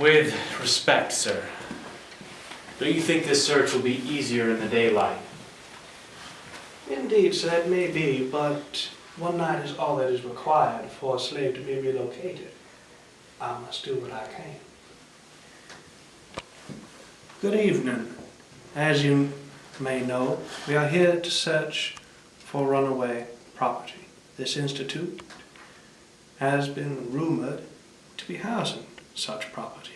With respect, sir, don't you think this search will be easier in the daylight? Indeed, sir, it may be, but one night is all that is required for a slave to be relocated. I must do what I can. Good evening. As you may know, we are here to search for runaway property. This institute has been rumored to be housing such property.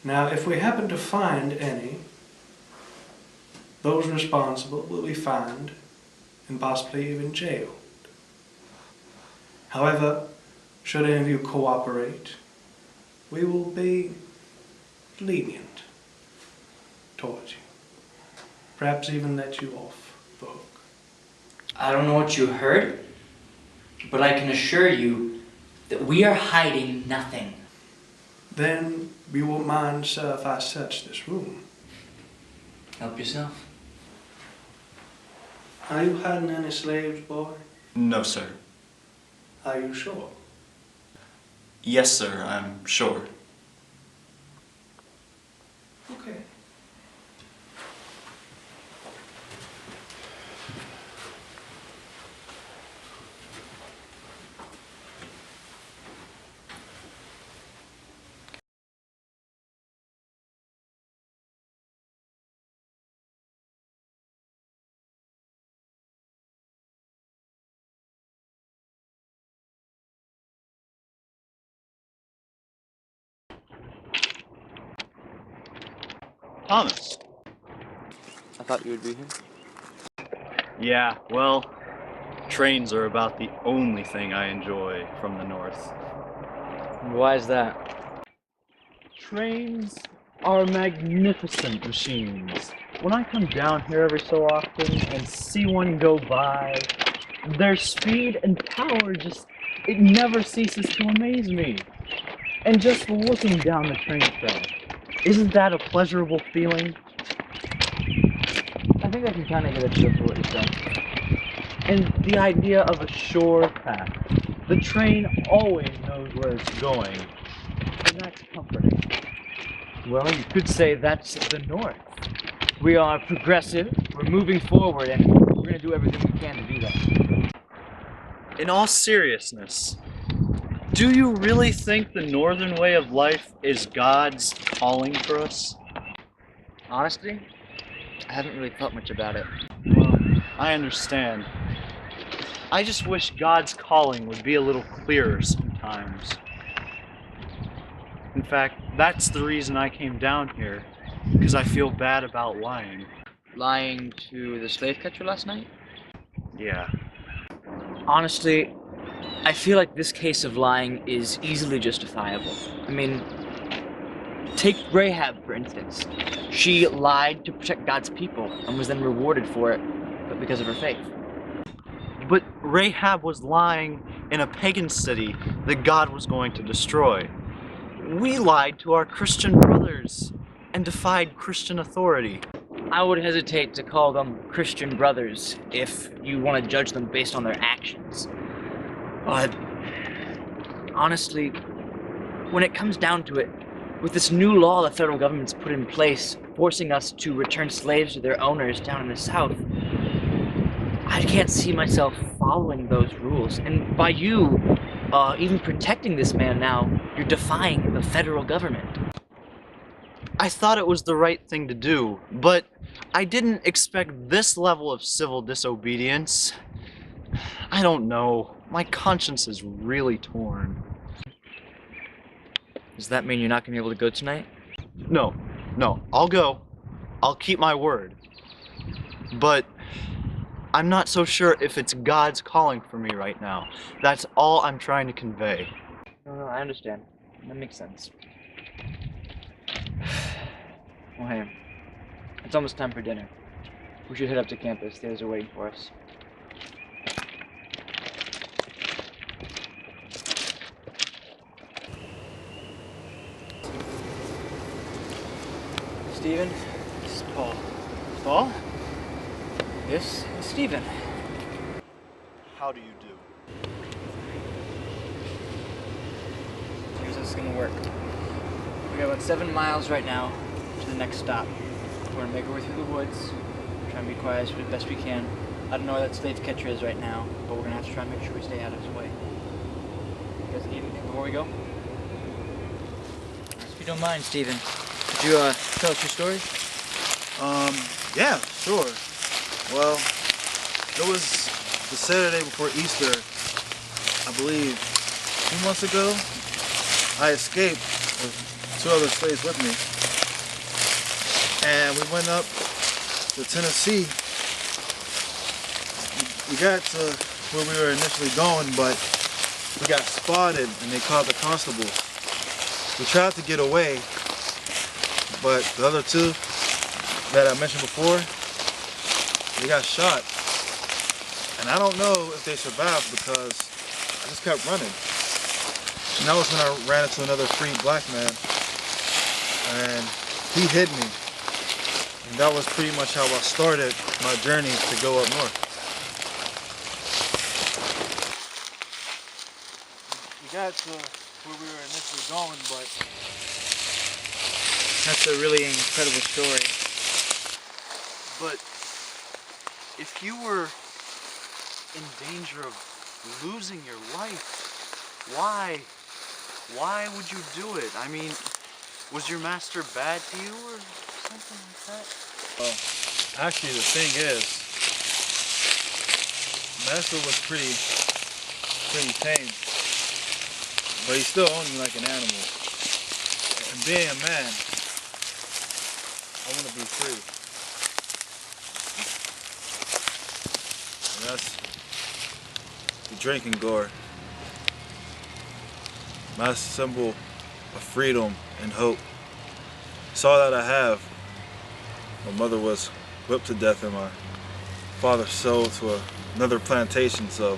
Now, if we happen to find any, those responsible will be fined and possibly even jailed. However, should any of you cooperate, we will be lenient towards you. Perhaps even let you off the hook. I don't know what you heard, but I can assure you that we are hiding nothing. Then you won't mind, sir, if I search this room. Help yourself. Are you hiding any slaves, boy? No, sir. Are you sure? Yes, sir, I'm sure. Okay. Thomas. I thought you would be here. Yeah, well, trains are about the only thing I enjoy from the north. Why is that? Trains are magnificent machines. When I come down here every so often and see one go by, their speed and power it never ceases to amaze me. And just looking down the train track, isn't that a pleasurable feeling? I think I can kind of get a feel for what you're saying. And the idea of a sure path. The train always knows where it's going. And that's comforting. Well, you could say that's the North. We are progressive, we're moving forward, and we're going to do everything we can to do that. In all seriousness, do you really think the northern way of life is God's calling for us? Honestly, I haven't really thought much about it. Well, I understand. I just wish God's calling would be a little clearer sometimes. In fact, that's the reason I came down here, because I feel bad about lying. Lying to the slave catcher last night? Yeah. Honestly, I feel like this case of lying is easily justifiable. I mean, take Rahab, for instance. She lied to protect God's people and was then rewarded for it, but because of her faith. But Rahab was lying in a pagan city that God was going to destroy. We lied to our Christian brothers and defied Christian authority. I would hesitate to call them Christian brothers if you want to judge them based on their actions. But honestly, when it comes down to it, with this new law the federal government's put in place, forcing us to return slaves to their owners down in the South, I can't see myself following those rules. And by you even protecting this man now, you're defying the federal government. I thought it was the right thing to do, but I didn't expect this level of civil disobedience. I don't know. My conscience is really torn. Does that mean you're not going to be able to go tonight? No, I'll go. I'll keep my word. But I'm not so sure if it's God's calling for me right now. That's all I'm trying to convey. No, I understand. That makes sense. Well, hey, it's almost time for dinner. We should head up to campus. The others are waiting for us. Steven, this is Paul. Paul? This is Steven. How do you do? Here's a is gonna work. We got about 7 miles right now to the next stop. We're gonna make our way through the woods, try and be quiet as best we can. I don't know where that slave catcher is right now, but we're gonna have to try and make sure we stay out of his way. You guys need anything before we go? If you don't mind, Steven, could you tell us your story? Yeah, sure. Well, it was the Saturday before Easter, I believe, 2 months ago. I escaped with 2 other slaves with me. And we went up to Tennessee. We got to where we were initially going, but we got spotted and they called the constable. We tried to get away, but the other 2 that I mentioned before, they got shot. And I don't know if they survived because I just kept running. And that was when I ran into another freed black man. And he hit me. And that was pretty much how I started my journey to go up north. We got to where we were initially going, but That's a really incredible story. But if you were in danger of losing your life, why would you do it? I mean, was your master bad to you or something like that? Well, actually the thing is, master was pretty tame, but he still owned me like an animal. And being a man, I want to be free. And that's the drinking gourd. My symbol of freedom and hope. It's all that I have. My mother was whipped to death and my father sold to another plantation, so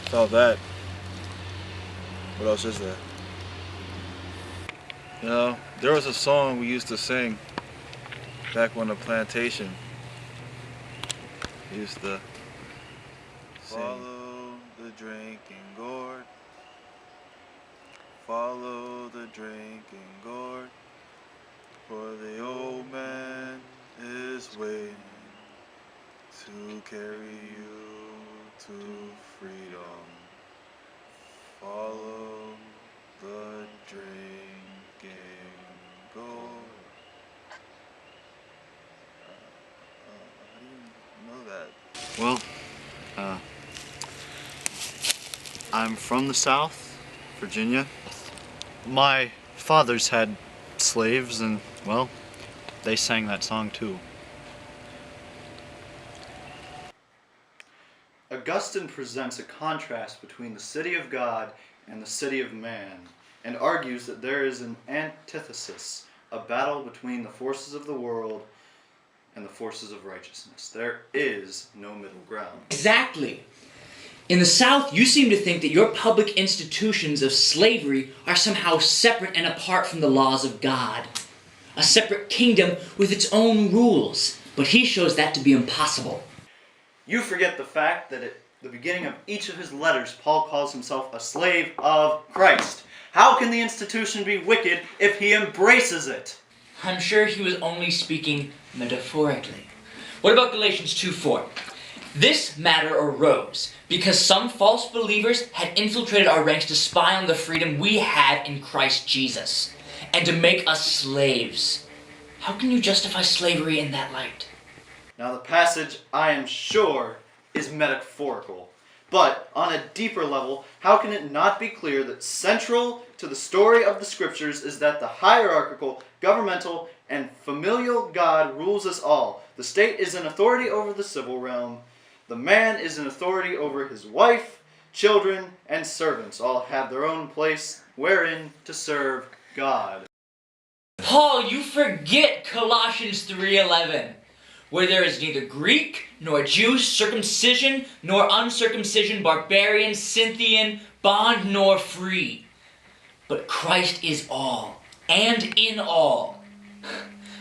it's all that. What else is there? You know, there was a song we used to sing back on the plantation. We used to sing. Follow the drinking gourd. Follow the drinking gourd. For the old man is waiting to carry you to freedom. Follow the drinking gourd. How do you know that? Well, I'm from the South, Virginia. My fathers had slaves and, well, they sang that song too. Augustine presents a contrast between the city of God and the city of man, and argues that there is an antithesis, a battle between the forces of the world and the forces of righteousness. There is no middle ground. Exactly. In the South, you seem to think that your public institutions of slavery are somehow separate and apart from the laws of God. A separate kingdom with its own rules. But he shows that to be impossible. You forget the fact that at the beginning of each of his letters, Paul calls himself a slave of Christ. How can the institution be wicked if he embraces it? I'm sure he was only speaking metaphorically. What about Galatians 2:4? This matter arose because some false believers had infiltrated our ranks to spy on the freedom we had in Christ Jesus and to make us slaves. How can you justify slavery in that light? Now the passage, I am sure, is metaphorical. But on a deeper level, how can it not be clear that central to the story of the Scriptures is that the hierarchical, governmental, and familial God rules us all? The state is an authority over the civil realm. The man is an authority over his wife, children, and servants. All have their own place wherein to serve God. Paul, you forget Colossians 3:11, where there is neither Greek nor Jew, circumcision nor uncircumcision, barbarian, Scythian, bond nor free. But Christ is all, and in all.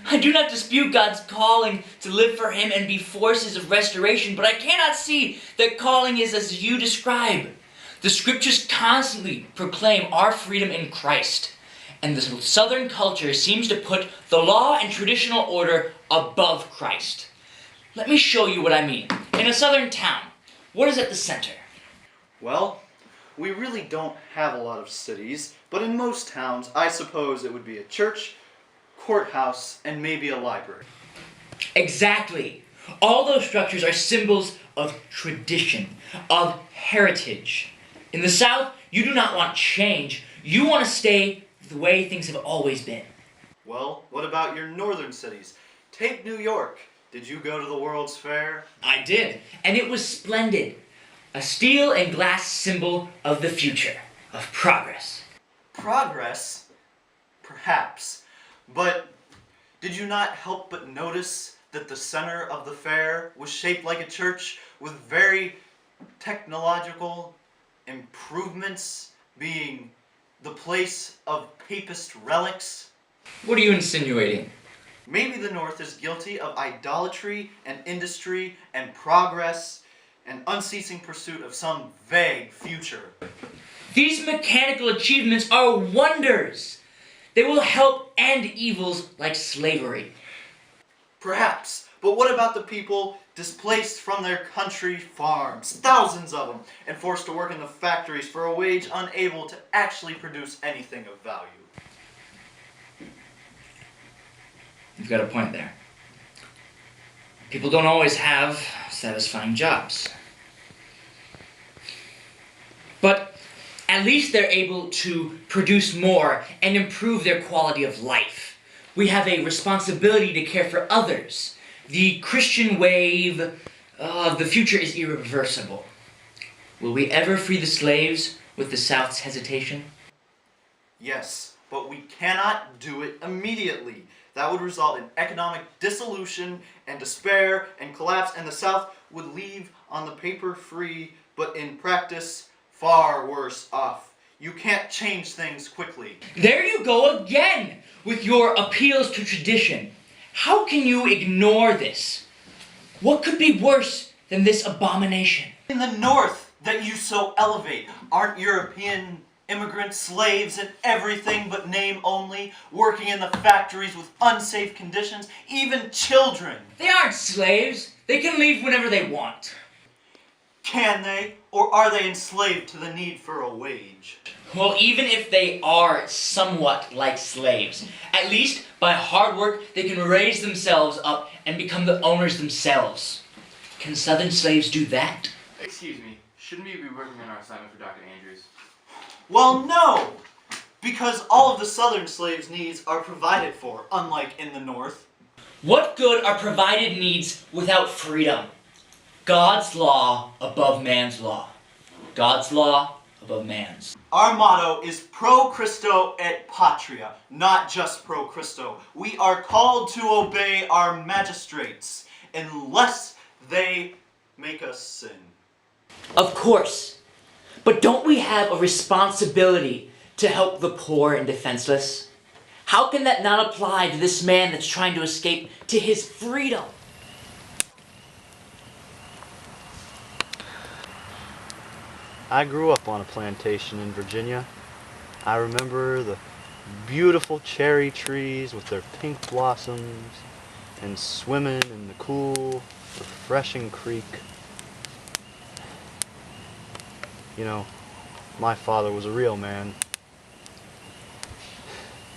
I do not dispute God's calling to live for Him and be forces of restoration, but I cannot see that calling is as you describe. The scriptures constantly proclaim our freedom in Christ, and the Southern culture seems to put the law and traditional order above Christ. Let me show you what I mean. In a Southern town, what is at the center? Well, we really don't have a lot of cities, but in most towns, I suppose it would be a church, courthouse, and maybe a library. Exactly. All those structures are symbols of tradition, of heritage. In the South, you do not want change. You want to stay the way things have always been. Well, what about your northern cities? Take New York. Did you go to the World's Fair? I did, and it was splendid. A steel and glass symbol of the future, of progress. Progress? Perhaps. But did you not help but notice that the center of the fair was shaped like a church with very technological improvements being the place of papist relics? What are you insinuating? Maybe the North is guilty of idolatry and industry and progress and unceasing pursuit of some vague future. These mechanical achievements are wonders. They will help end evils like slavery. Perhaps, but what about the people displaced from their country farms, thousands of them, and forced to work in the factories for a wage unable to actually produce anything of value? You've got a point there. People don't always have satisfying jobs. But at least they're able to produce more and improve their quality of life. We have a responsibility to care for others. The Christian wave of the future is irreversible. Will we ever free the slaves with the South's hesitation? Yes, but we cannot do it immediately. That would result in economic dissolution and despair and collapse, and the South would leave on the paper free, but in practice, far worse off. You can't change things quickly. There you go again with your appeals to tradition. How can you ignore this? What could be worse than this abomination? In the North that you so elevate, aren't European immigrant slaves in everything but name only, working in the factories with unsafe conditions, even children? They aren't slaves. They can leave whenever they want. Can they? Or are they enslaved to the need for a wage? Well, even if they are somewhat like slaves, at least by hard work they can raise themselves up and become the owners themselves. Can Southern slaves do that? Excuse me, shouldn't we be working on our assignment for Dr. Andrews? Well, no! Because all of the Southern slaves' needs are provided for, unlike in the North. What good are provided needs without freedom? God's law above man's law. God's law above man's. Our motto is Pro Christo et Patria, not just Pro Christo. We are called to obey our magistrates, unless they make us sin. Of course. But don't we have a responsibility to help the poor and defenseless? How can that not apply to this man that's trying to escape to his freedom? I grew up on a plantation in Virginia. I remember the beautiful cherry trees with their pink blossoms and swimming in the cool, refreshing creek. You know, my father was a real man.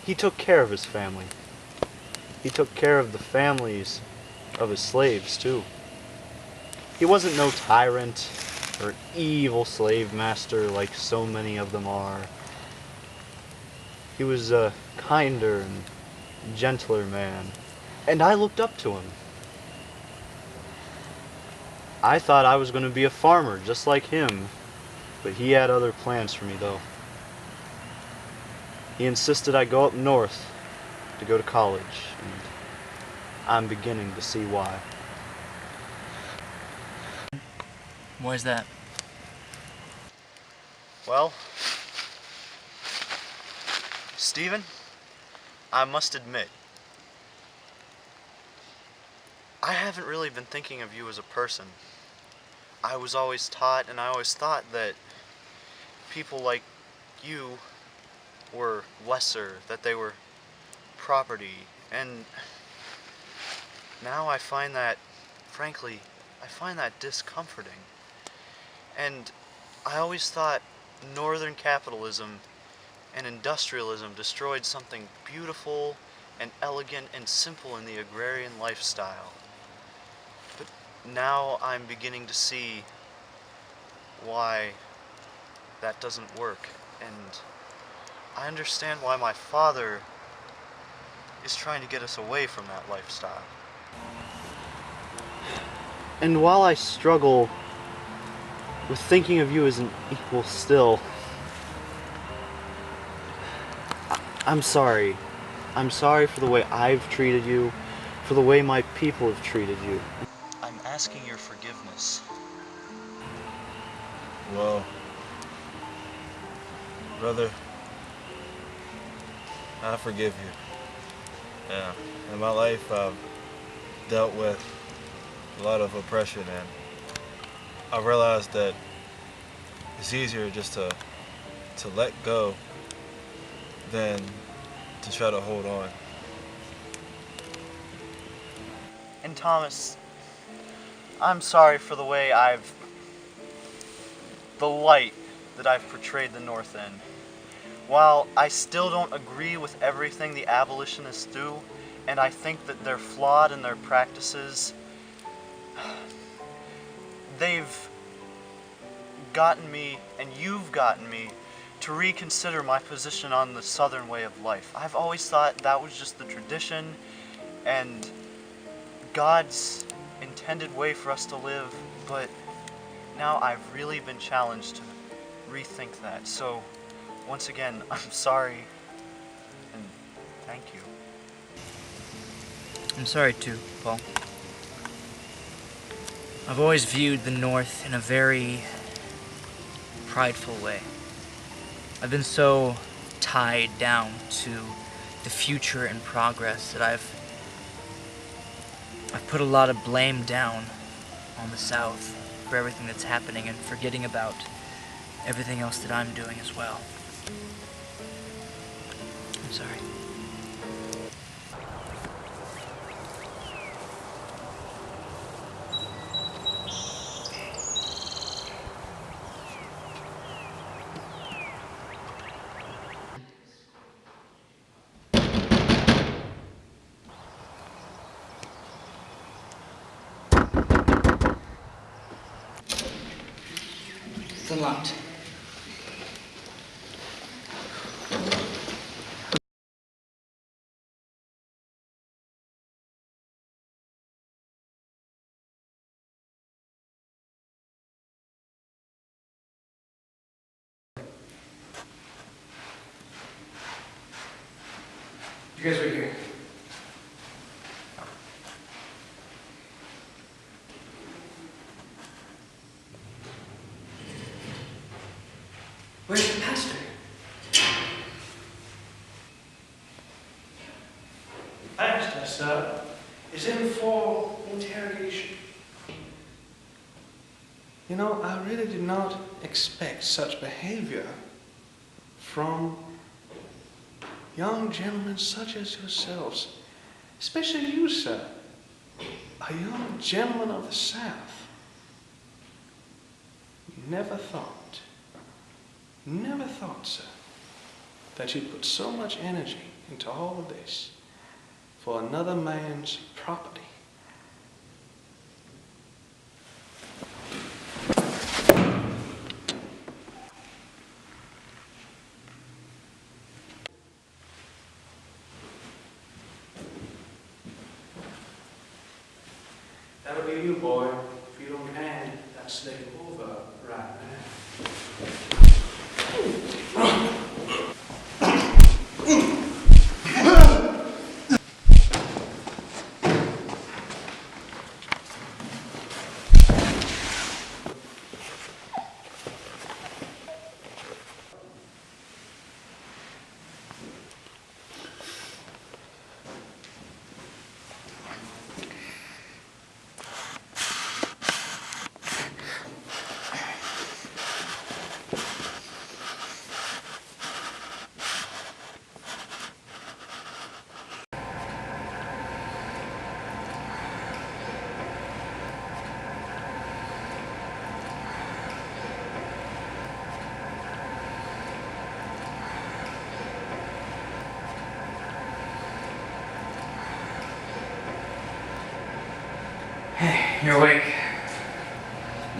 He took care of his family. He took care of the families of his slaves, too. He wasn't no tyrant or evil slave master like so many of them are. He was a kinder and gentler man, and I looked up to him. I thought I was going to be a farmer just like him, but he had other plans for me though. He insisted I go up north to go to college, and I'm beginning to see why. Why's that? Well, Stephen, I must admit, I haven't really been thinking of you as a person. I was always taught and I always thought that people like you were lesser, that they were property, and now I find that, frankly, I find that discomforting. And I always thought northern capitalism and industrialism destroyed something beautiful and elegant and simple in the agrarian lifestyle. But now I'm beginning to see why that doesn't work, and I understand why my father is trying to get us away from that lifestyle. And while I struggle with thinking of you as an equal still, I'm sorry. I'm sorry for the way I've treated you, for the way my people have treated you. I'm asking your forgiveness. Well, brother, I forgive you. Yeah. In my life, I've dealt with a lot of oppression, and I realized that it's easier just to let go than to try to hold on. And Thomas, I'm sorry for the way the light that I've portrayed the North in. While I still don't agree with everything the abolitionists do, and I think that they're flawed in their practices, they've gotten me, and you've gotten me, to reconsider my position on the Southern way of life. I've always thought that was just the tradition and God's intended way for us to live, but now I've really been challenged to rethink that. So, once again, I'm sorry, and thank you. I'm sorry too, Paul. I've always viewed the North in a very prideful way. I've been so tied down to the future and progress that I've put a lot of blame down on the South for everything that's happening and forgetting about everything else that I'm doing as well. I'm sorry. It's unlocked. You guys were here. Where's the pastor? Pastor, sir, is in for interrogation. You know, I really did not expect such behavior from young gentlemen such as yourselves, especially you, sir, a young gentleman of the South. Never thought, sir, that you'd put so much energy into all of this for another man's property. That'll be you, boy, if you don't hand that slave over right now. You're awake?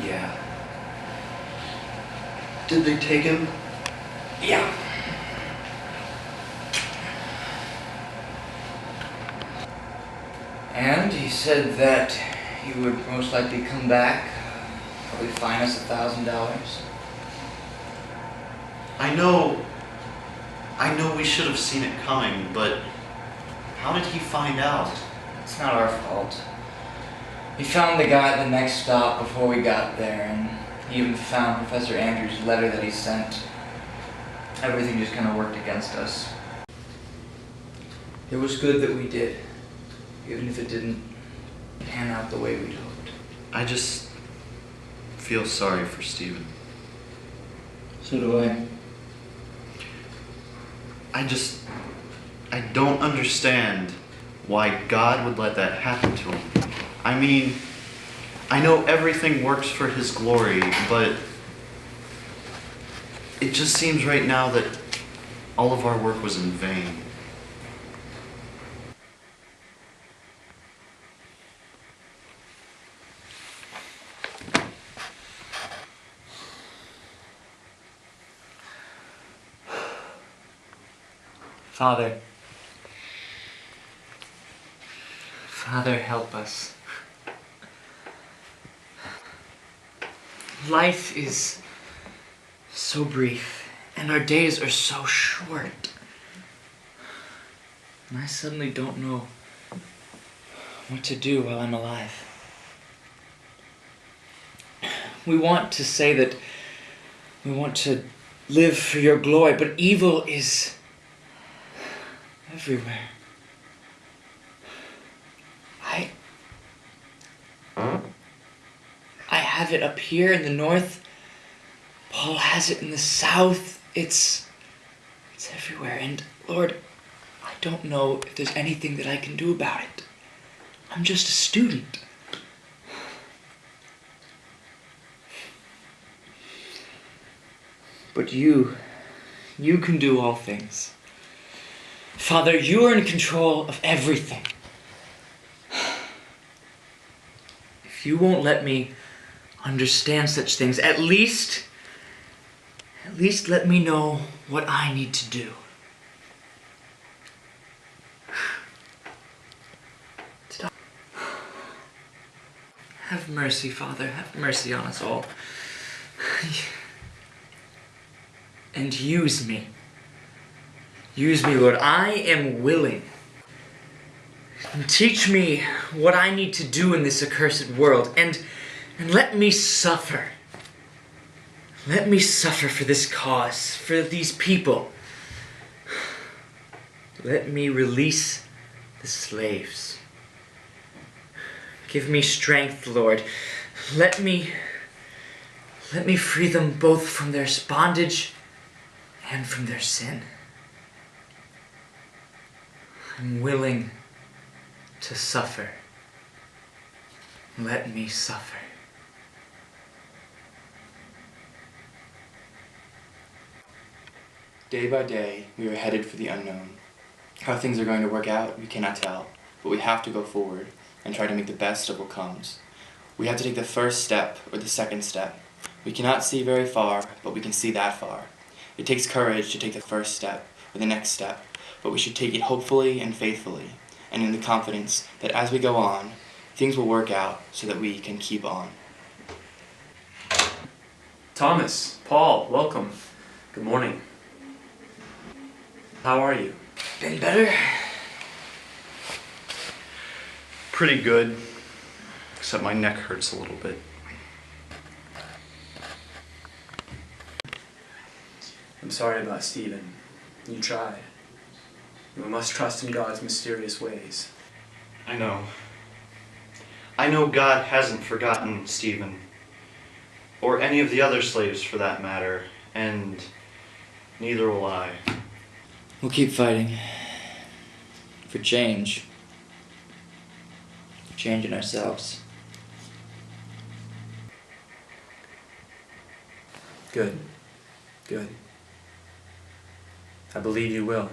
Yeah. Did they take him? Yeah. And he said that he would most likely come back, probably fine us $1,000. I know we should have seen it coming, but how did he find out? It's not our fault. He found the guy at the next stop before we got there, and he even found Professor Andrews' letter that he sent. Everything just kind of worked against us. It was good that we did, even if it didn't pan out the way we'd hoped. I just feel sorry for Stephen. So do I. I don't understand why God would let that happen to him. I mean, I know everything works for His glory, but it just seems right now that all of our work was in vain. Father, help us. Life is so brief, and our days are so short. And I suddenly don't know what to do while I'm alive. We want to say that we want to live for your glory, but evil is everywhere. I have it up here in the north. Paul has it in the south. It's everywhere. And Lord, I don't know if there's anything that I can do about it. I'm just a student. But you can do all things. Father, you are in control of everything. If you won't let me understand such things, at least let me know what I need to do. Have mercy, Father. Have mercy on us all. And use me. Use me, Lord. I am willing. And teach me what I need to do in this accursed world. And let me suffer. Let me suffer for this cause, for these people. Let me release the slaves. Give me strength, Lord. Let me free them both from their bondage and from their sin. I'm willing to suffer. Let me suffer. Day by day, we are headed for the unknown. How things are going to work out, we cannot tell, but we have to go forward and try to make the best of what comes. We have to take the first step or the second step. We cannot see very far, but we can see that far. It takes courage to take the first step or the next step, but we should take it hopefully and faithfully, and in the confidence that as we go on, things will work out so that we can keep on. Thomas, Paul, welcome. Good morning. How are you? Been better? Pretty good, except my neck hurts a little bit. I'm sorry about Stephen. You tried. We must trust in God's mysterious ways. I know. I know God hasn't forgotten Stephen, or any of the other slaves for that matter, and neither will I. We'll keep fighting. For change. Change in ourselves. Good. Good. I believe you will.